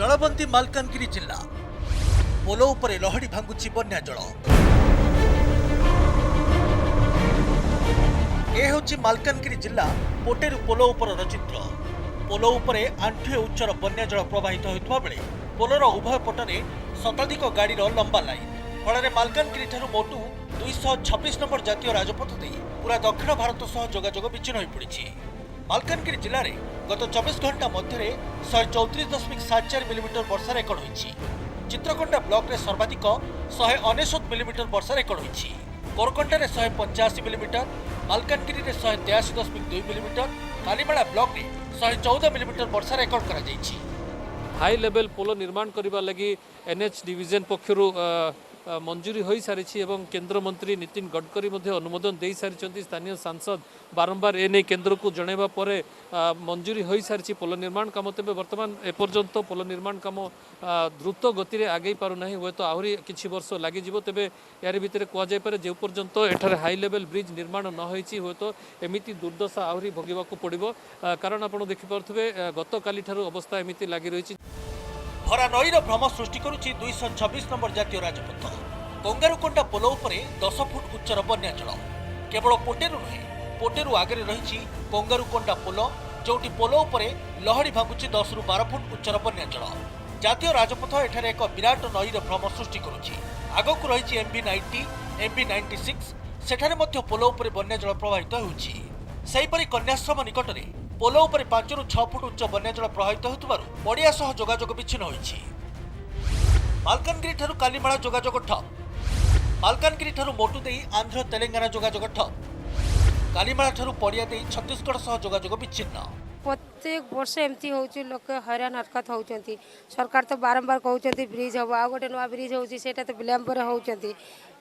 जलबंदी मालकानगिरी जिला पोलो उपरे लहड़ी भांगुची बन्या जल। ए होची मालकानगिरी जिला पोटेरु पोलो उपरर चित्र। पोलो उपरे आंठुए उच्चर बन्या जल प्रवाहित होइतबा बेले पोलोर उभय पटरे शताधिक गाड़ीर लंबा लाइन फल मालकानगिरी ठारू मोटू 226 नंबर जातीय राजपथ दे पूरा दक्षिण भारत सह जोगाजोग विच्छिन्न हो पड़ी। मालकानगिरी जिले में गत 24 घंटा मध्य 134.74 मिलीमीटर वर्षा रेकर्ड होईछि। चित्रकोंडा ब्लॉक रे सर्वाधिक 199 मिलीमीटर वर्षा रेकर्ड होईछि। कोरकोंडा रे 185 मिलीमीटर, मालकानगिरी रे 183.2 मिलीमीटर, कालीमेला ब्लॉक रे 114 मिलीमीटर वर्षा रेकर्ड करा जाईछि। हाई लेवल पोलो निर्माण करने लगी एनएच डिविजन पक्षरु मंजूरी हो सारी एवं केंद्र मंत्री नितिन गडकरी अनुमोदन दे सारी। स्थानीय सांसद बारंबार एने केंद्र को जनवा पर मंजूरी हो सारी पोलो निर्माण काम। तेज बर्तमान एपर्यंत पोलो निर्माण काम द्रुत गति में आगे पारना हे तो आहरी किछि वर्ष लगी तेज यार भितर कहुपे जो पर्यंत एठारे हाई लेवल ब्रिज निर्माण न होती हे तो एमती दुर्दशा आहरी भोगवाक पड़ो। कारण आप देखिपे गत काली अवस्था एमती लगी रही। भरा नईर भ्रम सृष्टि करुछि 226 नंबर जातीय राजपथ। कंगारुकोंडा पोलो उपरे 10 फुट उच्चर बन्या जल। केवल पोटेरु नुहे, पोटेरु आगे रही कंगारुकोंडा पोलो जोटी पोलो उपरे लहड़ी भांगुछि 10 रु 12 फुट उच्चर बन्या जल। जातीय राजपथ एठारे एक विराट नईर भ्रम सृष्टि करुछि। आगकु रही MB90, MB96 सेठारे मध्य पोलो उपरे बन्या जल प्रवाहित होउछि। सेहिपरि कन्याश्रम निकटरे पोलो उपरे 5 रु 6 फुट उच्च बन्या जल प्रवाहित होउतबारु पड़िया सह जोगाजोग विच्छिन्न होइछि। मालकानगिरी ठारू कालीमेला जोगाजोग ठप। मालकानगिरी ठारू मोटू देई आंध्र तेलंगाना जोगाजोग ठप। कालीमेला ठारू पड़िया देई छत्तीसगढ़ सह जोगाजोग विच्छिन्न। प्रत्येक वर्ष एमती होउछि, लोक हैरान हरकत होउछंती। सरकार तो बारंबार कहउछंती ब्रिज हबो, आ गोटे नवा ब्रिज होउछि सेटा तो विलंब रे होउछंती।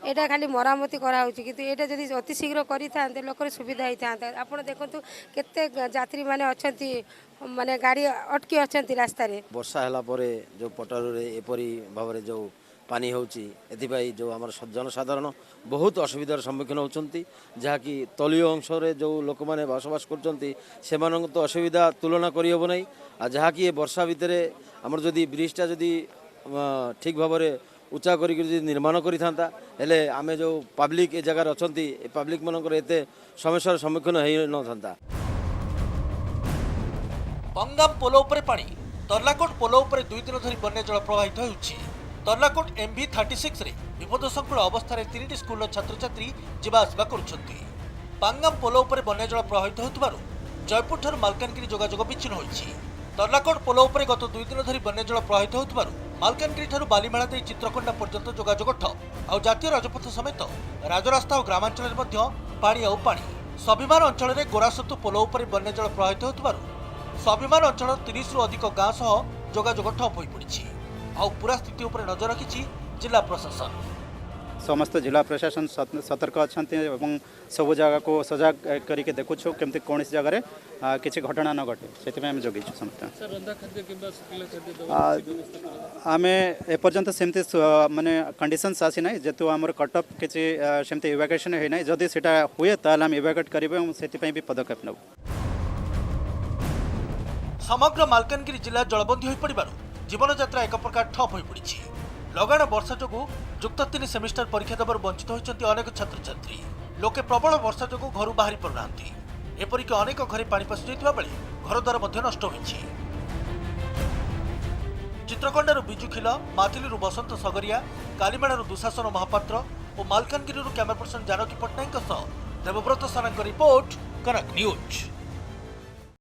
एटा खाली मरामती करा होउछि किंतु एटा जदि अति शीघ्र करि थांते लोकर सुविधा होई थांते। आपण देखंतु केते यात्री माने अछंती, माने गाड़ी अटकी अछंती रास्ता रे। वर्षा हला परे जो पटरू रे एपरी भाबरे जो पानी होउछि एथिबाई जो हमर जनसाधारण बहुत असुविधार सम्मुखीन होउछंती। जहाँकि तलीय अंश रे जो लोक माने बसवास करछंती सेमानन तो असुविधा तुलना करि होबो नै। आ जहाँकि ए वर्षा भितरे हमर जदि ब्रिजटा जदि ठीक भाबरे उच्चा करी निर्माण करि थांता हेले आमे जो पब्लिक ए जगह अछंती ए पब्लिक मनकर एते समस्यार सम्मुखीन हेइ न थांता। पंगाम पोलो उपरे पानी। तर्लाकोट पोलो उपरे 2 दिन धरी बन्या जल प्रवाहित होउछि। तर्लाकोट MB36 रे विपदसंकुल अवस्था 3टी स्कूल छात्र छात्री जीवा आसवा करुछंती। पांगाम पोलो उपरे बन्या जल प्रवाहित होउतबारु जयपुर ठारू मालकानगिरी जोगाजोग विच्छिन्न होइछि। तर्लाकोट पोलो उपरे गत 2 दिन धरी बन्या जल प्रवाहित होउतबारु मालकानगिरी ठारू बालीमेला देई चित्रकोंडा पर्यंत जोगाजोग ठप। आउ जातीय राजपथ समेत राजरास्ता और ग्रामांचल मध्य पानी आउ पानी। स्वाभिमान अंचल रे गोरासतु पोलो उपरे बन्या जल प्रवाहित होउतबारु स्वाभिमान अंचल 30 रु अधिक गाँ सह जोगाजोग ठप होई पड़िछि। आउ पूरा स्थिति उपरे नजर रखिछि जिला प्रशासन। समस्त जिला प्रशासन सतर्क अछंती एवं सब जगह को सजग करके देखुछु केमती कौन जगह किसी घटना न घटे से आम जगीछु। समस्त आम एपर्यंत सेमती माने कंडीशंस आसी ना जेतु आमर कटअप किसी सेमती इवाकुएशन है ना। जदि सेटा हुए ताल हम इवाकुएट करिवे और सेति भी पदक्षेप नेब। समग्र मालकानगिरी जिला जलबंदी हो पड़िबारु जीवन यात्रा एक प्रकार ठप हो पड़ी। लगाण वर्षा जोगु युक्त 3 सेमिस्टर परीक्षा देवर वंचित होइछंती अनेक छात्र छात्री। लोके प्रबल वर्षा जोगु घर बाहरी पड़ुनाहांती। एपरिक अनेक घरे पानी पशि जाइतिबा बेले घरद्वार मध्य नष्ट होइछि। चित्रकोंडारू बिजुखिल, माथिलीरू बसंत सगरिया, कालीमेलारू दुशासन महापात्र और मालकानगिरीरू कैमरा पर्सन जानकी पट्टनायक सह देवव्रत सानांक रिपोर्ट, कनक न्यूज।